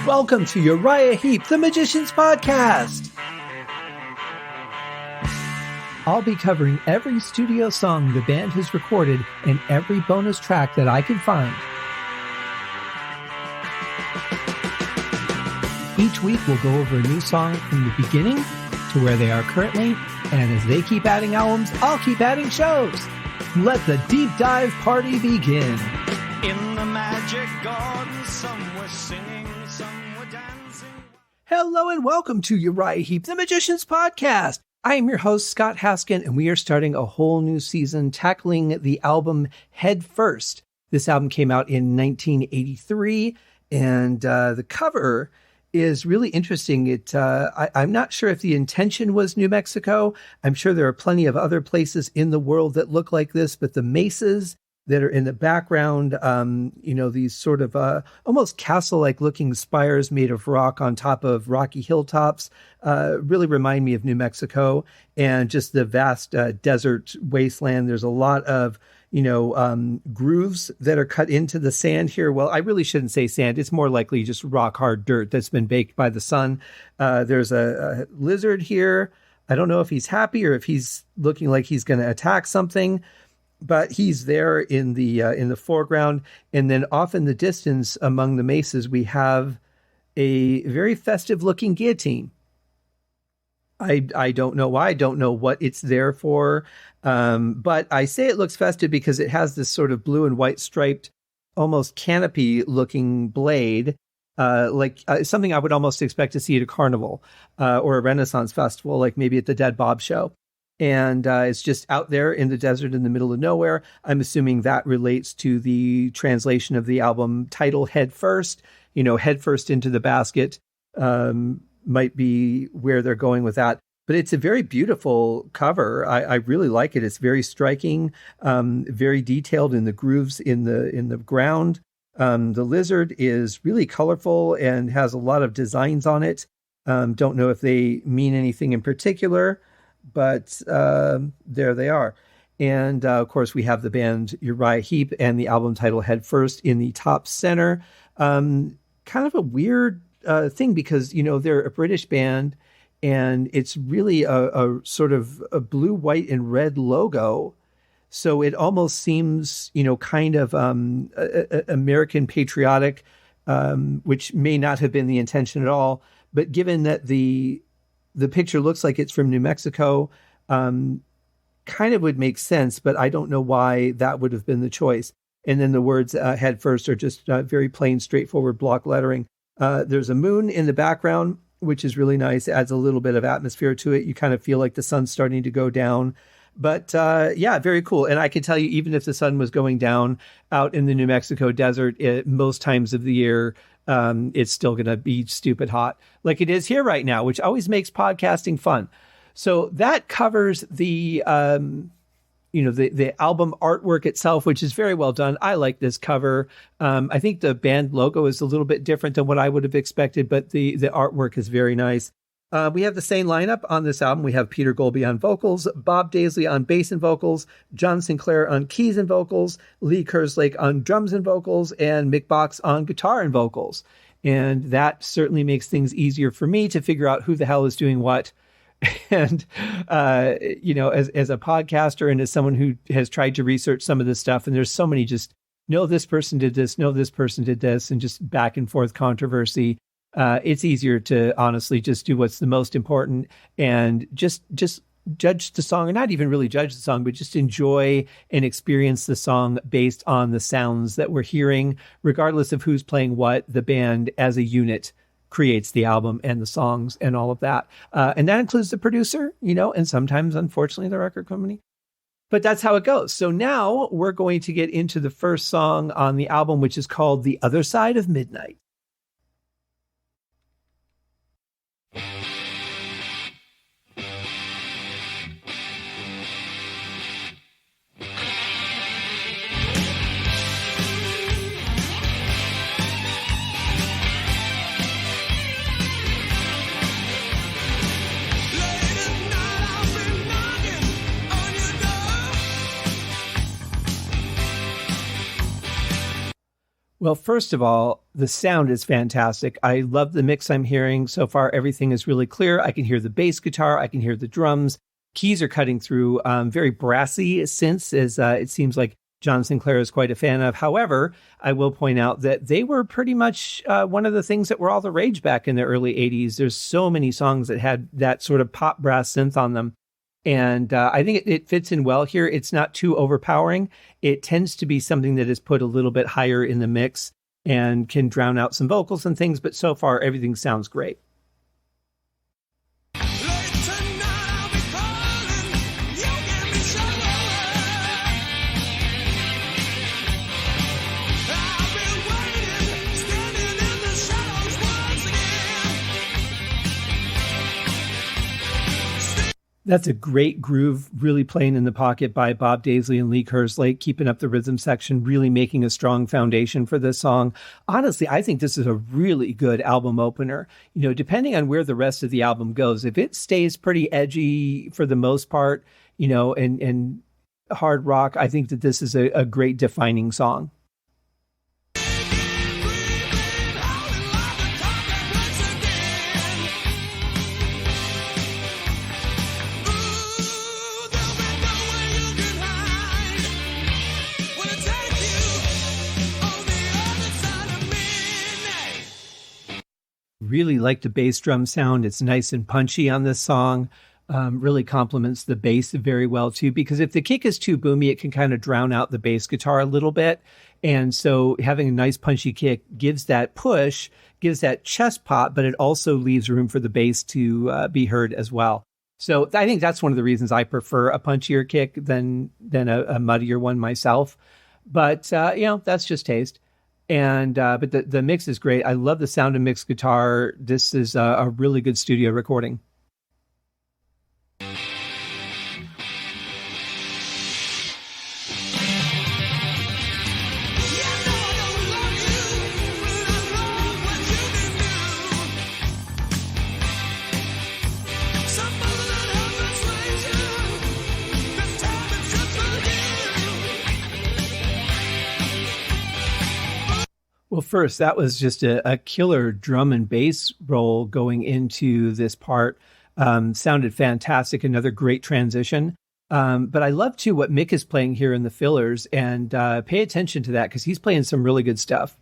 Welcome to Uriah Heep, the Magician's Podcast. I'll be covering every studio song the band has recorded and every bonus track that I can find. Each week we'll go over a new song from the beginning to where they are currently, and as they keep adding albums, I'll keep adding shows. Let the deep dive party begin. In the magic garden, some were singing, some were dancing. Hello and welcome to Uriah Heep, the Magician's Podcast. I am your host, Scott Haskin, and we are starting a whole new season tackling the album Head First. This album came out in 1983, and the cover is really interesting. I'm not sure if the intention was New Mexico. I'm sure there are plenty of other places in the world that look like this, but the mesas that are in the background, these sort of almost castle-like looking spires made of rock on top of rocky hilltops, really remind me of New Mexico and just the vast desert wasteland. There's a lot of grooves that are cut into the sand here. Well, I really shouldn't say sand. It's more likely just rock hard dirt that's been baked by the sun. There's a lizard here. I don't know if he's happy or if he's looking like he's going to attack something, but he's there in the foreground. And then off in the distance among the mesas, we have a very festive looking guillotine. I don't know why. I don't know what it's there for. But I say it looks festive because it has this sort of blue and white striped, almost canopy looking blade, something I would almost expect to see at a carnival or a Renaissance festival, like maybe at the Dead Bob show. And it's just out there in the desert in the middle of nowhere. I'm assuming that relates to the translation of the album title, Head First, head first into the basket. Might be where they're going with that. But it's a very beautiful cover. I really like it. It's very striking, very detailed in the grooves in the ground. The lizard is really colorful and has a lot of designs on it. Don't know if they mean anything in particular, but there they are. And of course, we have the band Uriah Heep and the album title Head First in the top center. Kind of a weird thing because, they're a British band and it's really a sort of a blue, white, and red logo. So it almost seems, kind of American patriotic, which may not have been the intention at all. But given that the picture looks like it's from New Mexico, kind of would make sense, but I don't know why that would have been the choice. And then the words Head First are just very plain, straightforward block lettering. There's a moon in the background, which is really nice. It adds a little bit of atmosphere to it. You kind of feel like the sun's starting to go down. But very cool. And I can tell you, even if the sun was going down out in the New Mexico desert, most times of the year, it's still going to be stupid hot like it is here right now, which always makes podcasting fun. So that covers the album artwork itself, which is very well done. I like this cover. I think the band logo is a little bit different than what I would have expected, but the artwork is very nice. We have the same lineup on this album. We have Peter Goalby on vocals, Bob Daisley on bass and vocals, John Sinclair on keys and vocals, Lee Kerslake on drums and vocals, and Mick on guitar and vocals. And that certainly makes things easier for me to figure out who the hell is doing what. And, as a podcaster and as someone who has tried to research some of this stuff, and there's so many just, no, this person did this, no, this person did this, and just back and forth controversy. It's easier to honestly just do what's the most important and just judge the song, or not even really judge the song, but just enjoy and experience the song based on the sounds that we're hearing, regardless of who's playing what. The band as a unit creates the album and the songs and all of that. And that includes the producer, and sometimes, unfortunately, the record company. But that's how it goes. So now we're going to get into the first song on the album, which is called The Other Side of Midnight. Well, first of all, the sound is fantastic. I love the mix I'm hearing. So far, everything is really clear. I can hear the bass guitar. I can hear the drums. Keys are cutting through, very brassy synths, as it seems like John Sinclair is quite a fan of. However, I will point out that they were pretty much one of the things that were all the rage back in the early 80s. There's so many songs that had that sort of pop brass synth on them. And I think it fits in well here. It's not too overpowering. It tends to be something that is put a little bit higher in the mix and can drown out some vocals and things. But so far, everything sounds great. That's a great groove, really playing in the pocket by Bob Daisley and Lee Kerslake, keeping up the rhythm section, really making a strong foundation for this song. Honestly, I think this is a really good album opener. You know, depending on where the rest of the album goes, if it stays pretty edgy for the most part, you know, and hard rock, I think that this is a great defining song. Really like the bass drum sound. It's nice and punchy on this song. Really complements the bass very well too, because if the kick is too boomy, it can kind of drown out the bass guitar a little bit. And so having a nice punchy kick gives that push, gives that chest pop, but it also leaves room for the bass to be heard as well. So I think that's one of the reasons I prefer a punchier kick than a muddier one myself. But, you know, that's just taste. And but the mix is great. I love the sound of mixed guitar. This is a really good studio recording. Well, first, that was just a killer drum and bass roll going into this part. Sounded fantastic. Another great transition. But I love, too, what Mick is playing here in the fillers. And pay attention to that because he's playing some really good stuff.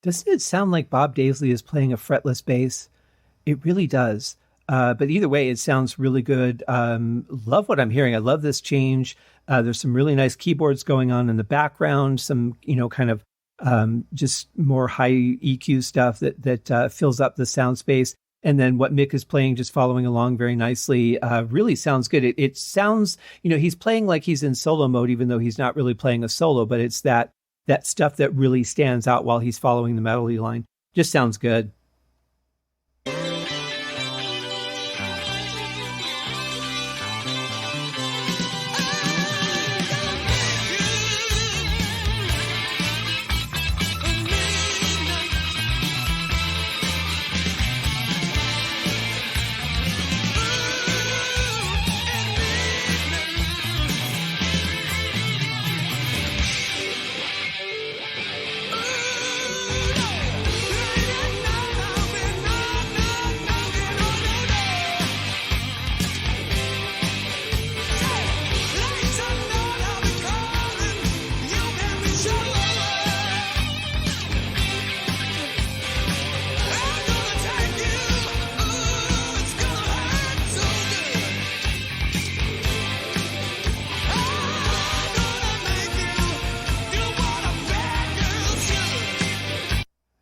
Doesn't it sound like Bob Daisley is playing a fretless bass? It really does. But either way, it sounds really good. Love what I'm hearing. I love this change. There's some really nice keyboards going on in the background, some, you know, kind of just more high EQ stuff that fills up the sound space. And then what Mick is playing, just following along very nicely, really sounds good. It sounds, you know, he's playing like he's in solo mode, even though he's not really playing a solo, but it's that stuff that really stands out while he's following the melody line. Just sounds good.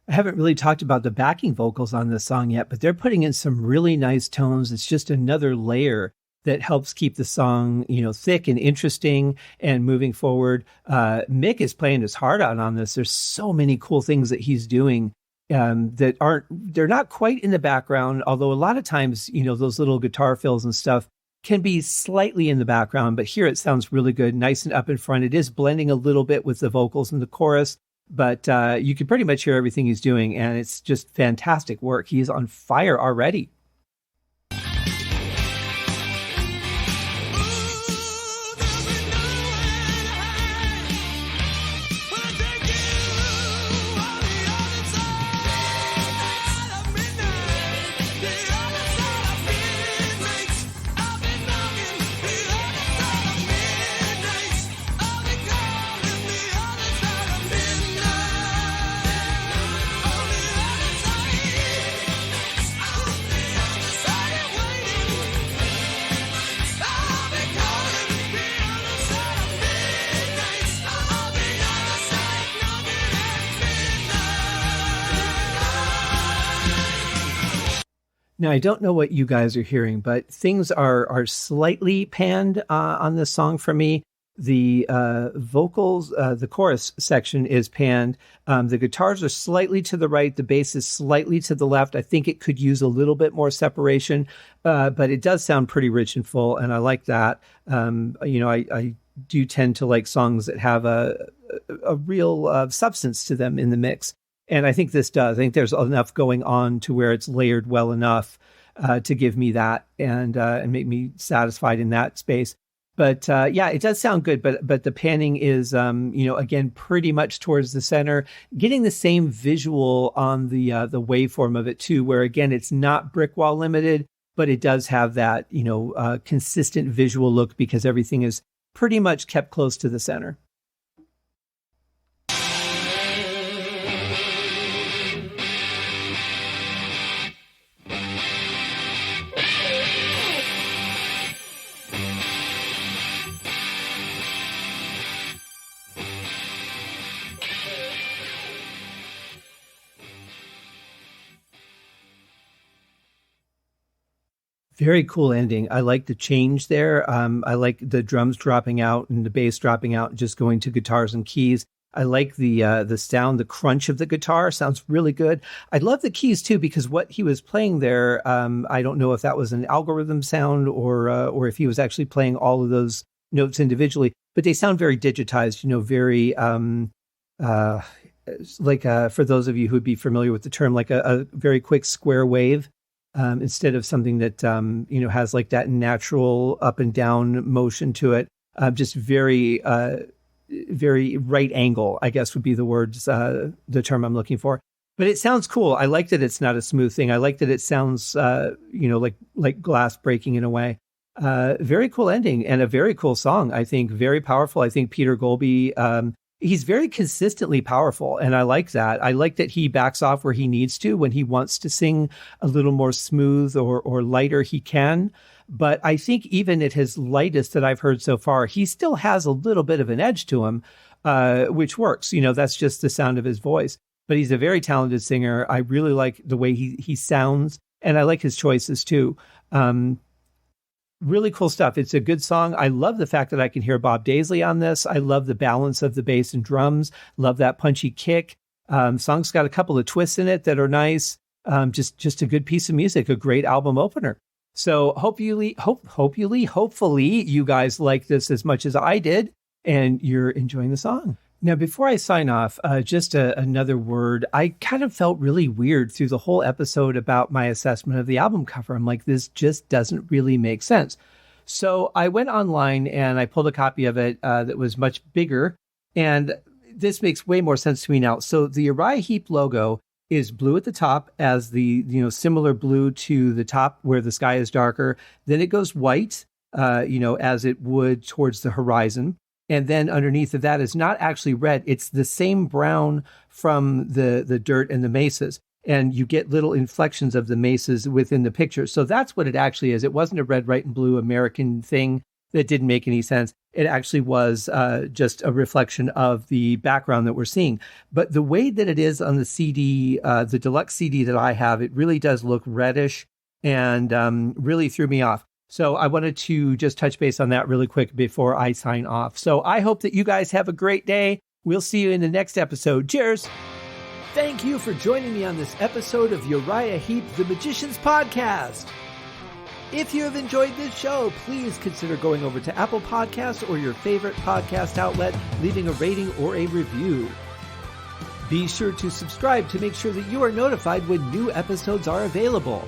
I haven't really talked about the backing vocals on this song yet, but they're putting in some really nice tones. It's just another layer that helps keep the song, thick and interesting and moving forward. Mick is playing his heart out on this. There's so many cool things that he's doing they're not quite in the background, although a lot of times, those little guitar fills and stuff can be slightly in the background, but here it sounds really good, nice and up in front. It is blending a little bit with the vocals in the chorus, but you can pretty much hear everything he's doing, and it's just fantastic work. He's on fire already. Now, I don't know what you guys are hearing, but things are slightly panned on this song for me. The vocals, the chorus section is panned. The guitars are slightly to the right. The bass is slightly to the left. I think it could use a little bit more separation, but it does sound pretty rich and full, and I like that. I do tend to like songs that have a real substance to them in the mix. And I think this does. I think there's enough going on to where it's layered well enough to give me that and make me satisfied in that space. But it does sound good. But the panning is, again, pretty much towards the center, getting the same visual on the waveform of it too, where again it's not brick wall limited, but it does have that consistent visual look because everything is pretty much kept close to the center. Very cool ending. I like the change there. I like the drums dropping out and the bass dropping out and just going to guitars and keys. I like the sound, the crunch of the guitar sounds really good. I love the keys too, because what he was playing there, I don't know if that was an algorithm sound or if he was actually playing all of those notes individually, but they sound very digitized, very for those of you who would be familiar with the term, like a very quick square wave. Instead of something that, has like that natural up and down motion to it, just very right angle, I guess would be the term I'm looking for. But it sounds cool. I like that it's not a smooth thing. I like that it sounds, like glass breaking in a way. Very cool ending and a very cool song. I think very powerful. I think Peter Goalby, he's very consistently powerful, and I like that. I like that he backs off where he needs to. When he wants to sing a little more smooth or lighter, he can. But I think even at his lightest that I've heard so far, he still has a little bit of an edge to him, which works. That's just the sound of his voice. But he's a very talented singer. I really like the way he sounds, and I like his choices too. Really cool stuff. It's a good song. I love the fact that I can hear Bob Daisley on this. I love the balance of the bass and drums. Love that punchy kick. Song's got a couple of twists in it that are nice. Just a good piece of music, a great album opener. So hopefully you guys like this as much as I did and you're enjoying the song. Now, before I sign off, just another word. I kind of felt really weird through the whole episode about my assessment of the album cover. I'm like, this just doesn't really make sense. So I went online and I pulled a copy of it that was much bigger. And this makes way more sense to me now. So the Uriah Heep logo is blue at the top as the, similar blue to the top where the sky is darker. Then it goes white, as it would towards the horizon. And then underneath of that is not actually red. It's the same brown from the dirt and the mesas. And you get little inflections of the mesas within the picture. So that's what it actually is. It wasn't a red, white, and blue American thing that didn't make any sense. It actually was just a reflection of the background that we're seeing. But the way that it is on the CD, the deluxe CD that I have, it really does look reddish and really threw me off. So I wanted to just touch base on that really quick before I sign off. So I hope that you guys have a great day. We'll see you in the next episode. Cheers. Thank you for joining me on this episode of Uriah Heep, the Magician's Podcast. If you have enjoyed this show, please consider going over to Apple Podcasts or your favorite podcast outlet, leaving a rating or a review. Be sure to subscribe to make sure that you are notified when new episodes are available.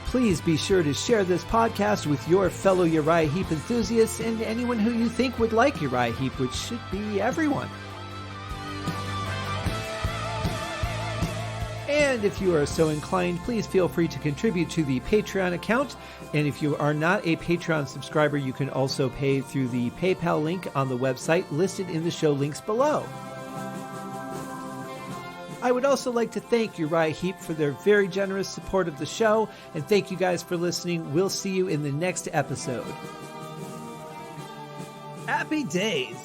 Please be sure to share this podcast with your fellow Uriah Heep enthusiasts and anyone who you think would like Uriah Heep, which should be everyone. And if you are so inclined, please feel free to contribute to the Patreon account. And if you are not a Patreon subscriber, you can also pay through the PayPal link on the website listed in the show links below. I would also like to thank Uriah Heep for their very generous support of the show, and thank you guys for listening. We'll see you in the next episode. Happy days!